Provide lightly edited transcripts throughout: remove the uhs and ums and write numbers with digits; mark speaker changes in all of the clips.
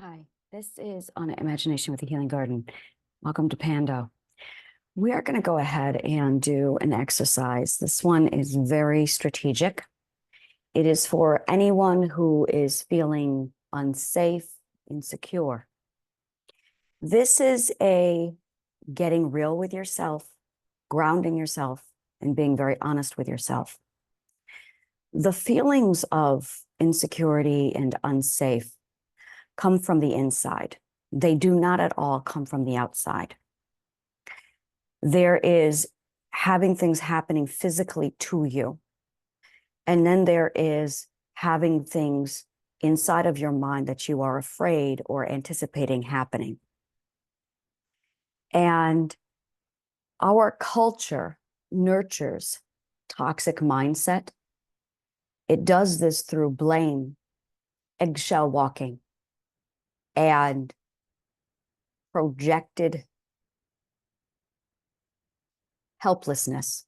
Speaker 1: Hi, this is On Imagination with the Healing Garden. Welcome to Pando. We are going to go ahead and do an exercise. This one is very strategic. It is for anyone who is feeling unsafe, insecure. This is a getting real with yourself, grounding yourself, and being very honest with yourself. The feelings of insecurity and unsafe come from the inside. They do not at all come from the outside. There is having things happening physically to you. And then there is having things inside of your mind that you are afraid or anticipating happening. And our culture nurtures toxic mindset. It does this through blame, eggshell walking, and projected helplessness.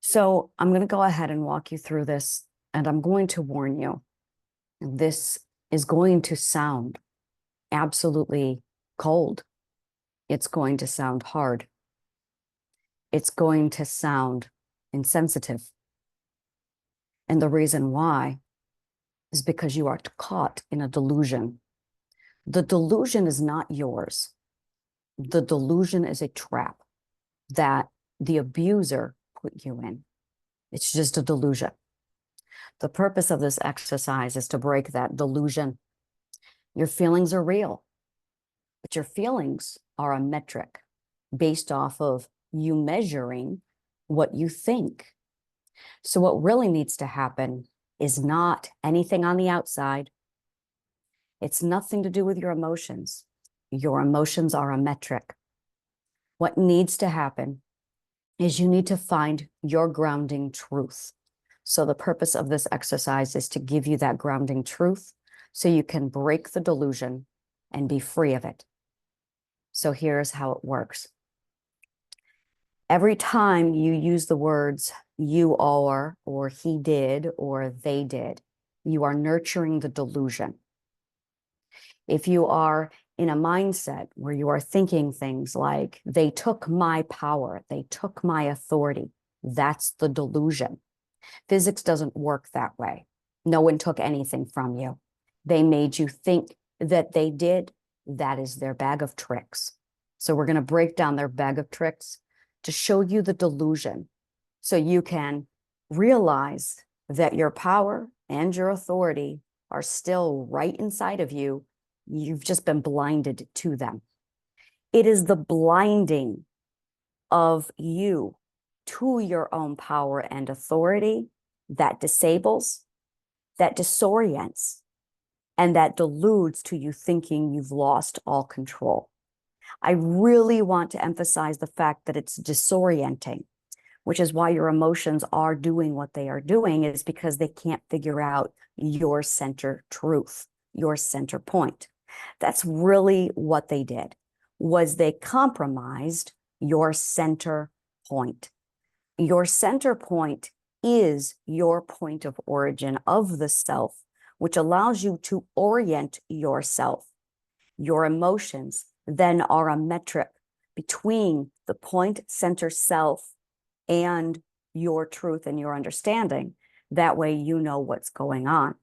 Speaker 1: So I'm going to go ahead and walk you through this, and I'm going to warn you, this is going to sound absolutely cold. It's going to sound hard. It's going to sound insensitive. And the reason why is because you are caught in a delusion. The delusion is not yours. The delusion is a trap that the abuser put you in. It's just a delusion. The purpose of this exercise is to break that delusion. Your feelings are real, but your feelings are a metric based off of you measuring what you think. So what really needs to happen is not anything on the outside. It's nothing to do with your emotions. Your emotions are a metric. What needs to happen is you need to find your grounding truth. So the purpose of this exercise is to give you that grounding truth so you can break the delusion and be free of it. So here's how it works. Every time you use the words you are, or he did, or they did, you are nurturing the delusion. If you are in a mindset where you are thinking things like, they took my power, they took my authority, that's the delusion. Physics doesn't work that way. No one took anything from you. They made you think that they did. That is their bag of tricks. So we're going to break down their bag of tricks to show you the delusion so you can realize that your power and your authority are still right inside of you. You've just been blinded to them. It is the blinding of you to your own power and authority that disables, that disorients, and that deludes to you thinking you've lost all control. I really want to emphasize the fact that it's disorienting, which is why your emotions are doing what they are doing, is because they can't figure out your center truth, your center point. That's really what they did, was they compromised your center point. Your center point is your point of origin of the self, which allows you to orient yourself. Your emotions then are a metric between the point center self and your truth and your understanding. That way you know what's going on.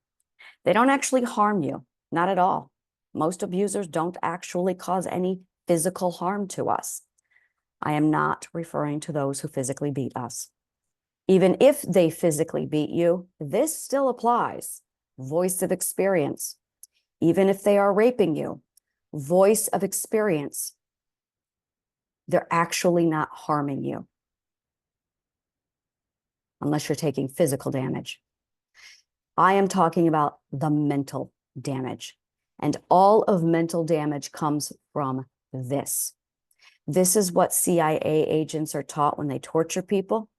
Speaker 1: They don't actually harm you, not at all. Most abusers don't actually cause any physical harm to us. I am not referring to those who physically beat us. Even if they physically beat you, this still applies. Voice of experience. Even if they are raping you, voice of experience. They're actually not harming you unless you're taking physical damage. I am talking about the mental damage. And all of mental damage comes from this. This is what CIA agents are taught when they torture people.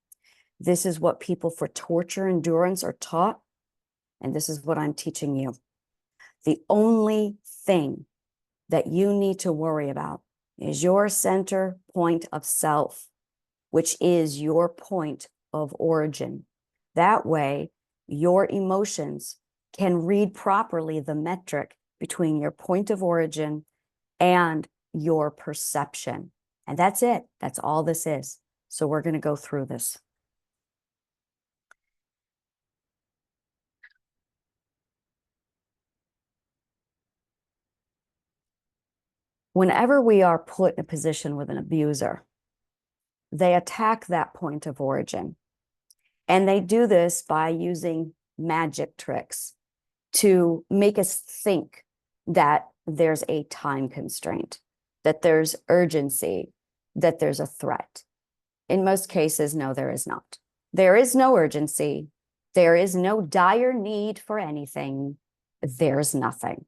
Speaker 1: This is what people for torture endurance are taught. And this is what I'm teaching you. The only thing that you need to worry about is your center point of self, which is your point of origin. That way, your emotions can read properly the metric between your point of origin and your perception. And that's it. That's all this is. So we're going to go through this. Whenever we are put in a position with an abuser, they attack that point of origin. And they do this by using magic tricks to make us think that there's a time constraint, that there's urgency, that there's a threat. In most cases, no, there is not. There is no urgency. There is no dire need for anything. There's nothing.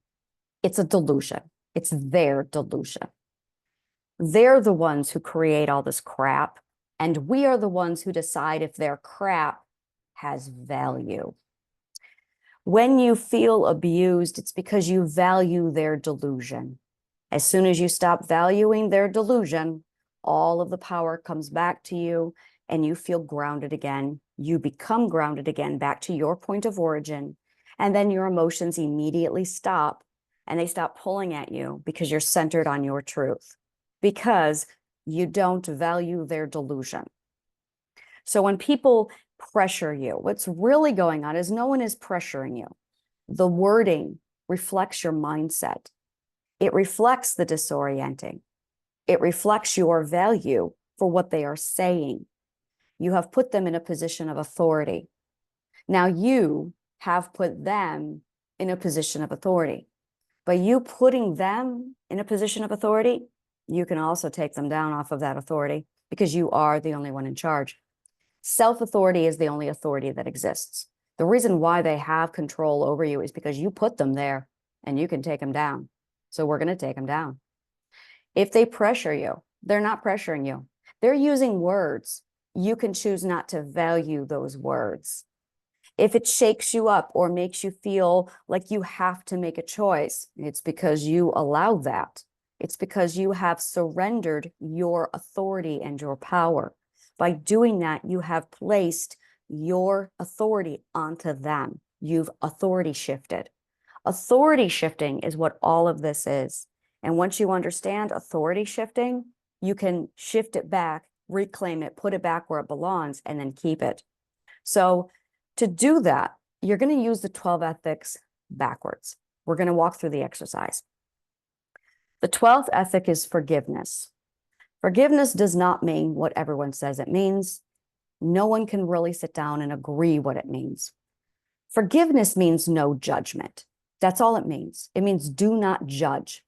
Speaker 1: It's a delusion. It's their delusion. They're the ones who create all this crap, and we are the ones who decide if their crap has value. When you feel abused, it's because you value their delusion. As soon as you stop valuing their delusion, all of the power comes back to you and you feel grounded again. You become grounded again back to your point of origin, and then your emotions immediately stop and they stop pulling at you because you're centered on your truth, because you don't value their delusion. So when people pressure you, what's really going on is no one is pressuring you. The wording reflects your mindset. It reflects the disorienting. It reflects your value for what they are saying. You have put them in a position of authority. Now you have put them in a position of authority. By you putting them in a position of authority, you can also take them down off of that authority because you are the only one in charge. Self-authority is the only authority that exists. The reason why they have control over you is because you put them there and you can take them down. So we're going to take them down. If they pressure you, they're not pressuring you. They're using words. You can choose not to value those words. If it shakes you up or makes you feel like you have to make a choice, it's because you allow that. It's because you have surrendered your authority and your power. By doing that, you have placed your authority onto them. You've authority shifted. Authority shifting is what all of this is. And once you understand authority shifting, you can shift it back, reclaim it, put it back where it belongs, and then keep it. So to do that, you're going to use the 12 ethics backwards. We're going to walk through the exercise. The 12th ethic is forgiveness. Forgiveness does not mean what everyone says it means. No one can really sit down and agree what it means. Forgiveness means no judgment. That's all it means. It means do not judge.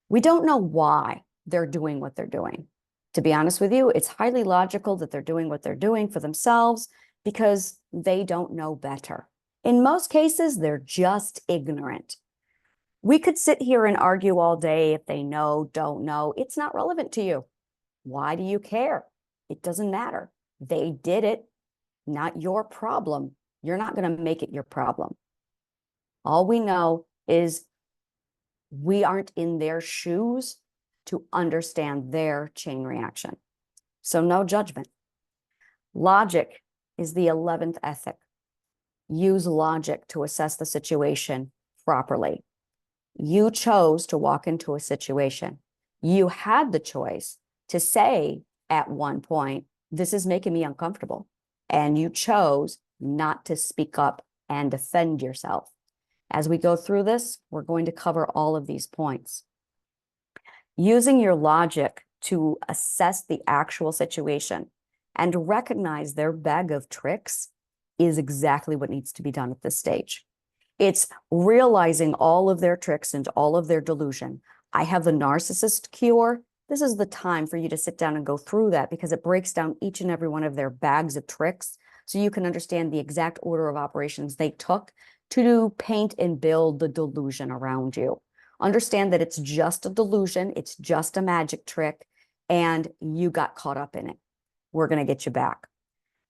Speaker 1: We don't know why they're doing what they're doing. To be honest with you, it's highly logical that they're doing what they're doing for themselves because they don't know better. In most cases, they're just ignorant. We could sit here and argue all day if they know, don't know. It's not relevant to you. Why do you care? It doesn't matter. They did it, not your problem. You're not going to make it your problem. All we know is we aren't in their shoes to understand their chain reaction. So no judgment. Logic is the 11th ethic. Use logic to assess the situation properly. You chose to walk into a situation. You had the choice to say at one point, this is making me uncomfortable. And you chose not to speak up and defend yourself. As we go through this, we're going to cover all of these points. Using your logic to assess the actual situation and recognize their bag of tricks is exactly what needs to be done at this stage. It's realizing all of their tricks and all of their delusion. I have the narcissist cure. This is the time for you to sit down and go through that because it breaks down each and every one of their bags of tricks so you can understand the exact order of operations they took to paint and build the delusion around you. Understand that it's just a delusion, it's just a magic trick, and you got caught up in it. We're going to get you back.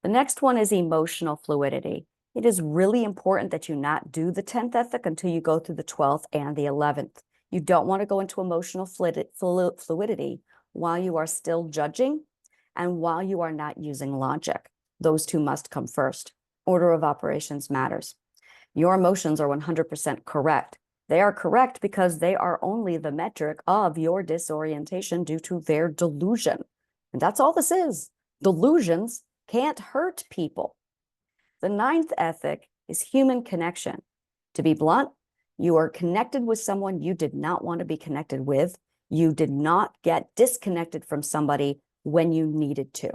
Speaker 1: The next one is emotional fluidity. It is really important that you not do the 10th ethic until you go through the 12th and the 11th. You don't want to go into emotional fluidity while you are still judging and while you are not using logic. Those two must come first. Order of operations matters. Your emotions are 100% correct. They are correct because they are only the metric of your disorientation due to their delusion. And that's all this is. Delusions can't hurt people. The ninth ethic is human connection. To be blunt, you are connected with someone you did not want to be connected with. You did not get disconnected from somebody when you needed to.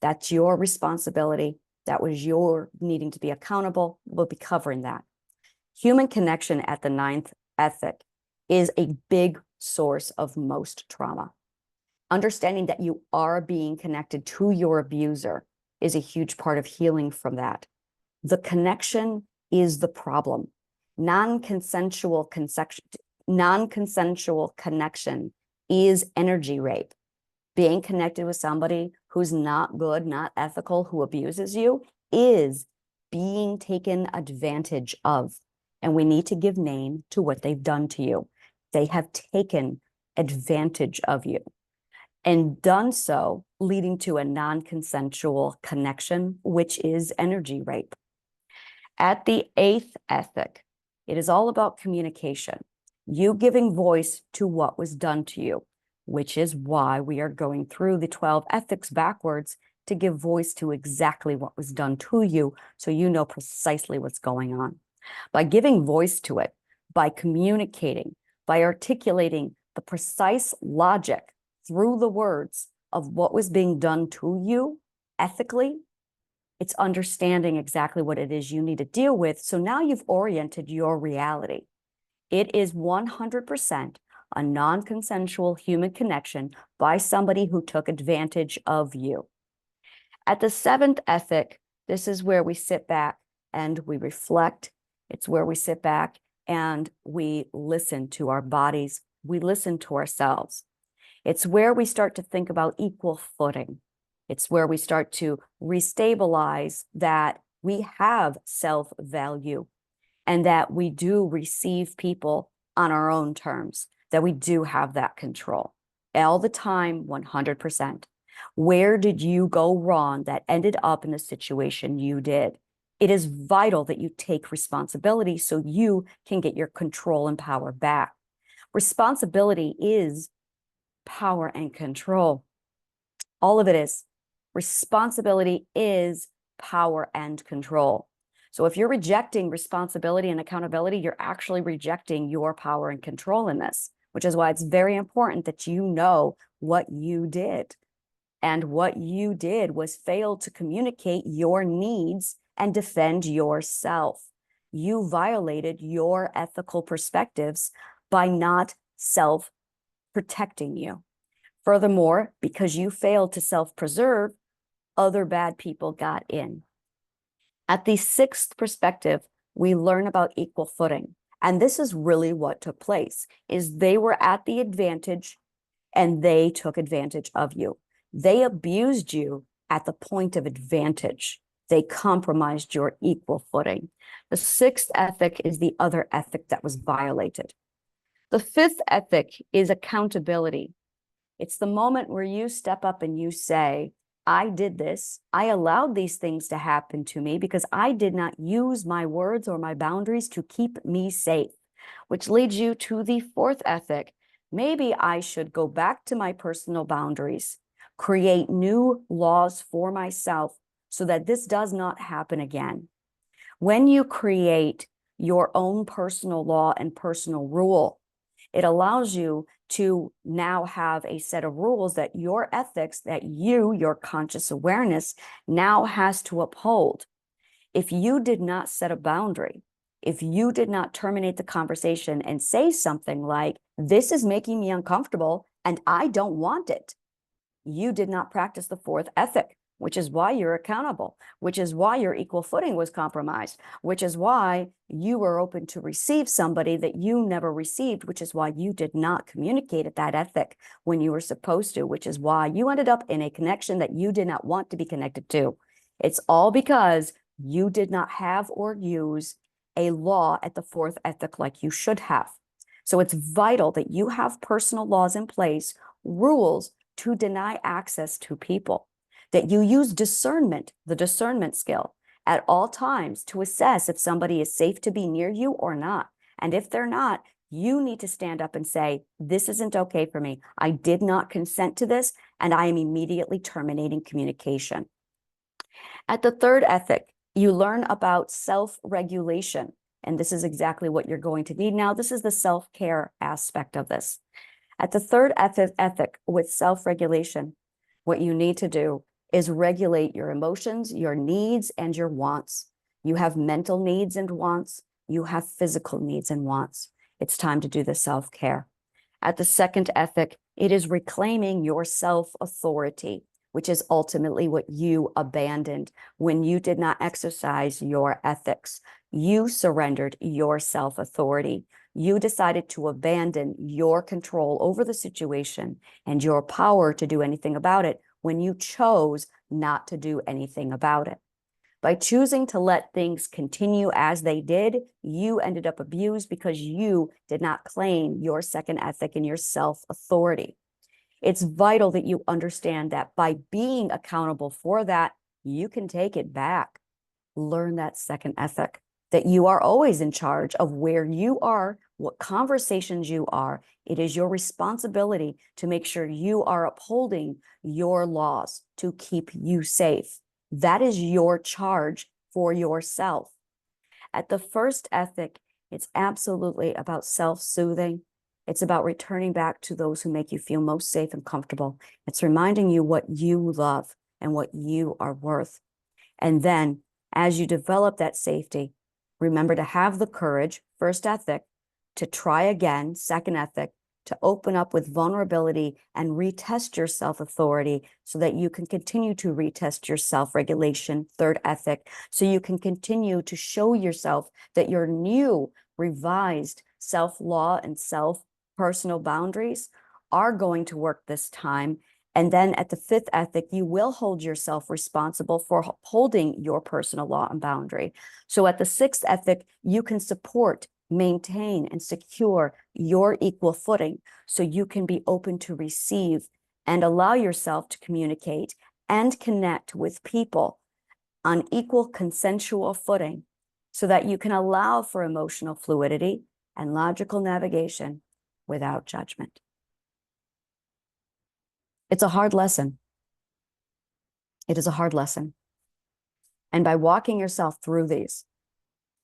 Speaker 1: That's your responsibility. That was your needing to be accountable. We'll be covering that. Human connection at the ninth ethic is a big source of most trauma. Understanding that you are being connected to your abuser is a huge part of healing from that. The connection is the problem. Non-consensual connection is energy rape. Being connected with somebody who's not good, not ethical, who abuses you is being taken advantage of. And we need to give name to what they've done to you. They have taken advantage of you and done so, leading to a non-consensual connection, which is energy rape. At the eighth ethic, it is all about communication. You giving voice to what was done to you, which is why we are going through the 12 ethics backwards to give voice to exactly what was done to you so you know precisely what's going on. By giving voice to it, by communicating, by articulating the precise logic through the words of what was being done to you ethically, it's understanding exactly what it is you need to deal with. So now you've oriented your reality. It is 100% a non-consensual human connection by somebody who took advantage of you. At the seventh ethic, this is where we sit back and we reflect. It's where we sit back and we listen to our bodies. We listen to ourselves. It's where we start to think about equal footing. It's where we start to restabilize that we have self-value and that we do receive people on our own terms, that we do have that control all the time, 100%. Where did you go wrong that ended up in the situation you did? It is vital that you take responsibility so you can get your control and power back. Responsibility is power and control. All of it is. Responsibility is power and control. So if you're rejecting responsibility and accountability, you're actually rejecting your power and control in this, which is why it's very important that you know what you did. And what you did was fail to communicate your needs and defend yourself. You violated your ethical perspectives by not self-protecting you. Furthermore, because you failed to self-preserve, other bad people got in. At the sixth perspective, we learn about equal footing. And this is really what took place, is they were at the advantage and they took advantage of you. They abused you at the point of advantage. They compromised your equal footing. The sixth ethic is the other ethic that was violated. The fifth ethic is accountability. It's the moment where you step up and you say, I did this. I allowed these things to happen to me because I did not use my words or my boundaries to keep me safe, which leads you to the fourth ethic. Maybe I should go back to my personal boundaries, create new laws for myself so that this does not happen again. When you create your own personal law and personal rule, it allows you to now have a set of rules that your ethics, that you, your conscious awareness, now has to uphold. If you did not set a boundary, if you did not terminate the conversation and say something like, this is making me uncomfortable and I don't want it, you did not practice the fourth ethic, which is why you're accountable, which is why your equal footing was compromised, which is why you were open to receive somebody that you never received, which is why you did not communicate at that ethic when you were supposed to, which is why you ended up in a connection that you did not want to be connected to. It's all because you did not have or use a law at the fourth ethic like you should have. So it's vital that you have personal laws in place, rules to deny access to people, that you use discernment, the discernment skill, at all times to assess if somebody is safe to be near you or not. And if they're not, You need to stand up and say, this isn't okay for me. I did not consent to this, and I am immediately terminating communication. At the third ethic, you learn about self-regulation. And this is exactly what you're going to need now. This is the self-care aspect of this. At the third ethic with self-regulation, what you need to do is regulate your emotions, your needs, and your wants. You have mental needs and wants. You have physical needs and wants. It's time to do the self-care. At the second ethic, it is reclaiming your self-authority, which is ultimately what you abandoned when you did not exercise your ethics. You surrendered your self-authority. You decided to abandon your control over the situation and your power to do anything about it when you chose not to do anything about it. By choosing to let things continue as they did, you ended up abused because you did not claim your second ethic and your self-authority. It's vital that you understand that by being accountable for that, you can take it back. Learn that second ethic, that you are always in charge of where you are, what conversations you are. It is your responsibility to make sure you are upholding your laws to keep you safe. That is your charge for yourself. At the first ethic, it's absolutely about self-soothing. It's about returning back to those who make you feel most safe and comfortable. It's reminding you what you love and what you are worth. And then as you develop that safety, remember to have the courage, first ethic, to try again, second ethic, to open up with vulnerability and retest your self-authority so that you can continue to retest your self-regulation, third ethic, so you can continue to show yourself that your new revised self-law and self-personal boundaries are going to work this time. And then at the fifth ethic, you will hold yourself responsible for upholding your personal law and boundary. So at the sixth ethic, you can support, maintain, and secure your equal footing so you can be open to receive and allow yourself to communicate and connect with people on equal consensual footing so that you can allow for emotional fluidity and logical navigation without judgment. It's a hard lesson. It is a hard lesson. And by walking yourself through these,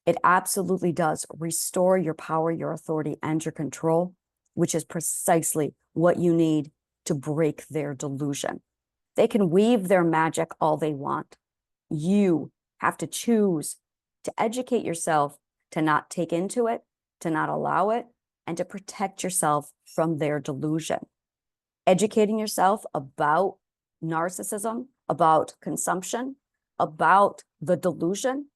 Speaker 1: it absolutely does restore your power, your authority, and your control, which is precisely what you need to break their delusion. They can weave their magic all they want. You have to choose to educate yourself, to not take into it, to not allow it, and to protect yourself from their delusion. Educating yourself about narcissism, about consumption, about the delusion,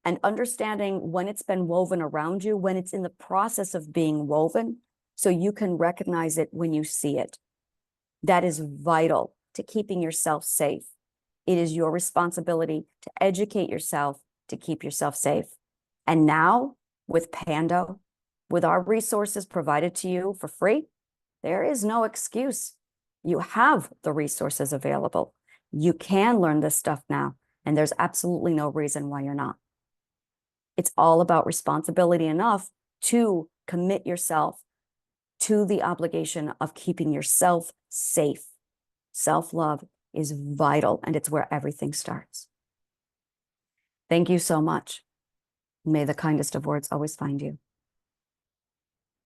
Speaker 1: and understanding when it's been woven around you, when it's in the process of being woven, so you can recognize it when you see it. That is vital to keeping yourself safe. It is your responsibility to educate yourself to keep yourself safe. And now, with Pando, with our resources provided to you for free, there is no excuse. You have the resources available. You can learn this stuff now, and there's absolutely no reason why you're not. It's all about responsibility enough to commit yourself to the obligation of keeping yourself safe. Self-love is vital, and it's where everything starts. Thank you so much. May the kindest of words always find you.